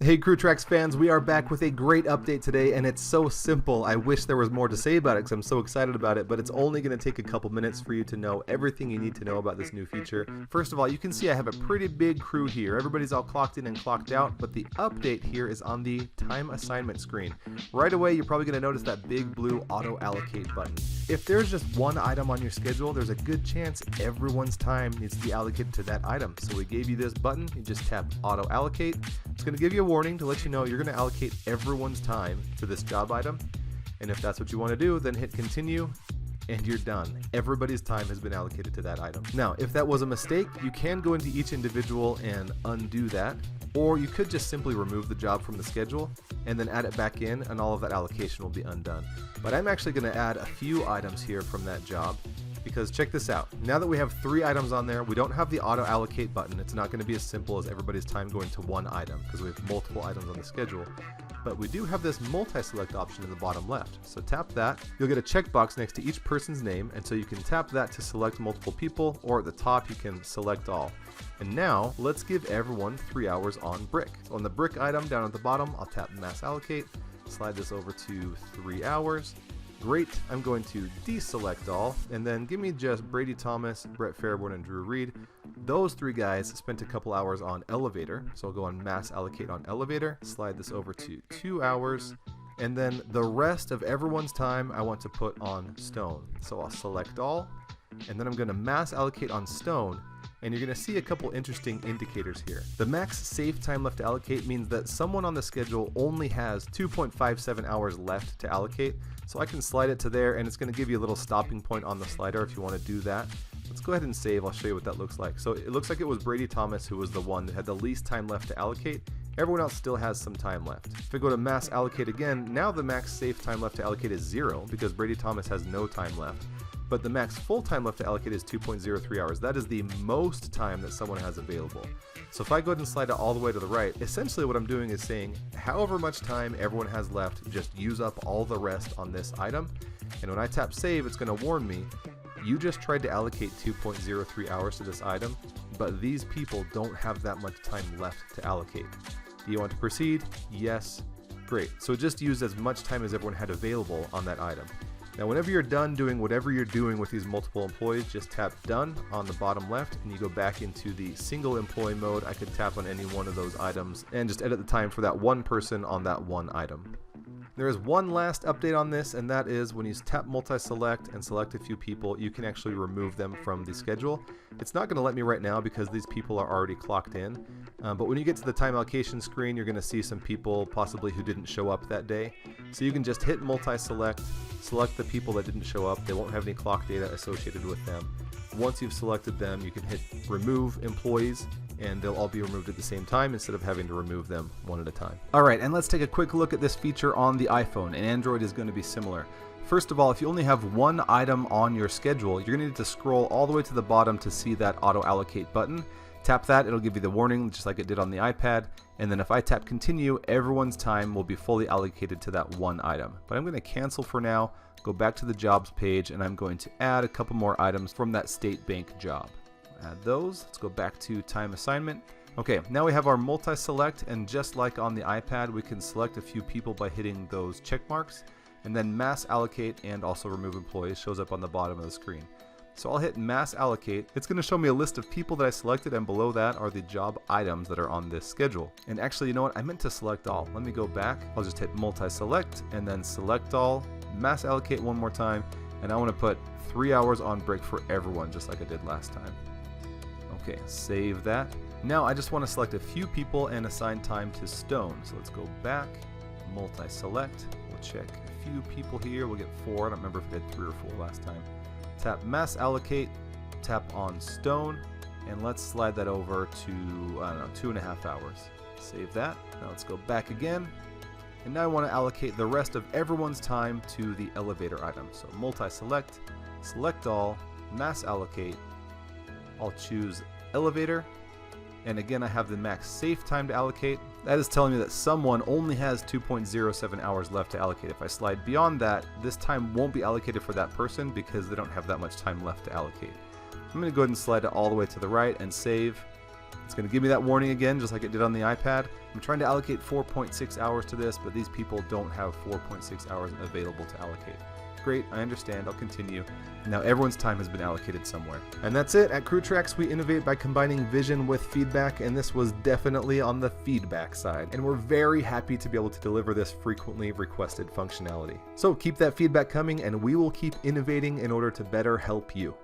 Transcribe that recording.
Hey Crew Tracks fans, we are back with a great update today, and it's so simple. I wish there was more to say about it because I'm so excited about it, but it's only going to take a couple minutes for you to know everything you need to know about this new feature. First of all, you can see I have a pretty big crew here. Everybody's all clocked in and clocked out, but the update here is on the time assignment screen. Right away, you're probably going to notice that big blue auto allocate button. If there's just one item on your schedule, there's a good chance everyone's time needs to be allocated to that item. So we gave you this button, you just tap auto allocate. It's going to give you a warning to let you know you're going to allocate everyone's time to this job item. And if that's what you want to do, then hit continue and you're done. Everybody's time has been allocated to that item. Now, if that was a mistake, you can go into each individual and undo that. Or you could just simply remove the job from the schedule and then add it back in, and all of that allocation will be undone. But I'm actually going to add a few items here from that job. Because check this out, now that we have 3 items on there, we don't have the auto allocate button. It's not going to be as simple as everybody's time going to one item because we have multiple items on the schedule. But we do have this multi-select option in the bottom left. So tap that, you'll get a checkbox next to each person's name, and so you can tap that to select multiple people, or at the top you can select all. And now let's give everyone 3 hours on brick. So on the brick item down at the bottom, I'll tap mass allocate, slide this over to 3 hours. Great, I'm going to deselect all, and then give me just Brady Thomas, Brett Fairborn, and Drew Reed. Those 3 guys spent a couple hours on elevator, so I'll go on mass allocate on elevator, slide this over to 2 hours, and then the rest of everyone's time I want to put on stone. So I'll select all, and then I'm going to mass allocate on stone, and you're going to see a couple interesting indicators here. The max safe time left to allocate means that someone on the schedule only has 2.57 hours left to allocate. So I can slide it to there, and it's going to give you a little stopping point on the slider if you want to do that. Let's go ahead and save. I'll show you what that looks like. So it looks like it was Brady Thomas who was the one that had the least time left to allocate. Everyone else still has some time left. If I go to mass allocate again, now the max safe time left to allocate is 0 because Brady Thomas has no time left. But the max full time left to allocate is 2.03 hours. That is the most time that someone has available. So if I go ahead and slide it all the way to the right, essentially what I'm doing is saying however much time everyone has left, just use up all the rest on this item. And when I tap save, it's going to warn me, you just tried to allocate 2.03 hours to this item, but these people don't have that much time left to allocate. Do you want to proceed? Yes. Great. So just use as much time as everyone had available on that item. Now whenever you're done doing whatever you're doing with these multiple employees, just tap done on the bottom left and you go back into the single employee mode. I could tap on any one of those items and just edit the time for that one person on that one item. There is one last update on this, and that is when you tap multi-select and select a few people, you can actually remove them from the schedule. It's not going to let me right now because these people are already clocked in, but when you get to the time allocation screen, you're going to see some people possibly who didn't show up that day. So you can just hit multi-select, select the people that didn't show up. They won't have any clock data associated with them. Once you've selected them, you can hit remove employees, and they'll all be removed at the same time instead of having to remove them one at a time. Alright, and let's take a quick look at this feature on the iPhone, and Android is going to be similar. First of all, if you only have one item on your schedule, you're going to need to scroll all the way to the bottom to see that auto allocate button. Tap that, it'll give you the warning just like it did on the iPad, and then if I tap continue, everyone's time will be fully allocated to that one item. But I'm going to cancel for now, go back to the jobs page, and I'm going to add a couple more items from that state bank job. Add those. Let's go back to time assignment. Okay, now we have our multi-select, and just like on the iPad, we can select a few people by hitting those check marks, and then mass allocate and also remove employees shows up on the bottom of the screen. So I'll hit mass allocate. It's going to show me a list of people that I selected, and below that are the job items that are on this schedule. And actually, you know what? I meant to select all. Let me go back. I'll just hit multi-select and then select all, mass allocate one more time, and I want to put 3 hours on break for everyone, just like I did last time. Okay, save that. Now I just want to select a few people and assign time to stone. So let's go back, multi-select. We'll check a few people here. We'll get 4. I don't remember if we had 3 or 4 last time. Tap mass allocate, tap on stone, and let's slide that over to, I don't know, 2.5 hours. Save that. Now let's go back again. And now I want to allocate the rest of everyone's time to the elevator item. So multi-select, select all, mass allocate. I'll choose elevator, and again I have the max safe time to allocate. That is telling me that someone only has 2.07 hours left to allocate. If I slide beyond that, this time won't be allocated for that person because they don't have that much time left to allocate. I'm going to go ahead and slide it all the way to the right and save. It's going to give me that warning again, just like it did on the iPad. I'm trying to allocate 4.6 hours to this, but these people don't have 4.6 hours available to allocate. Great, I understand, I'll continue. Now everyone's time has been allocated somewhere. And that's it. At Crew Tracks, we innovate by combining vision with feedback, and this was definitely on the feedback side. And we're very happy to be able to deliver this frequently requested functionality. So keep that feedback coming, and we will keep innovating in order to better help you.